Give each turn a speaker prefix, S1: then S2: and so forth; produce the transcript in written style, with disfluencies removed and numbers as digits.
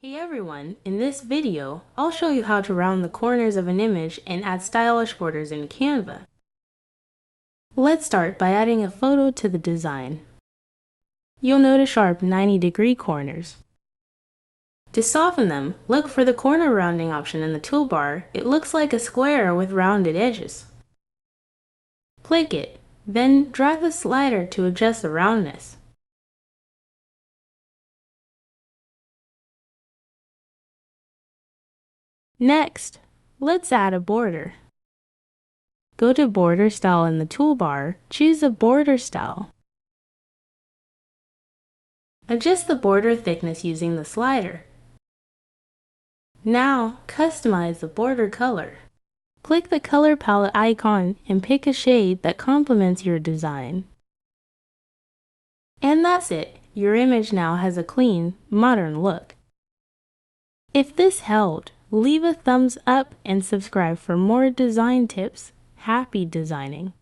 S1: Hey everyone, in this video, I'll show you how to round the corners of an image and add stylish borders in Canva. Let's start by adding a photo to the design. You'll notice sharp 90-degree corners. To soften them, look for the corner rounding option in the toolbar. It looks like a square with rounded edges. Click it, then drag the slider to adjust the roundness. Next, let's add a border. Go to Border Style in the toolbar, choose a border style. Adjust the border thickness using the slider. Now, customize the border color. Click the color palette icon and pick a shade that complements your design. And that's it! Your image now has a clean, modern look. If this helped, leave a thumbs up and subscribe for more design tips. Happy designing!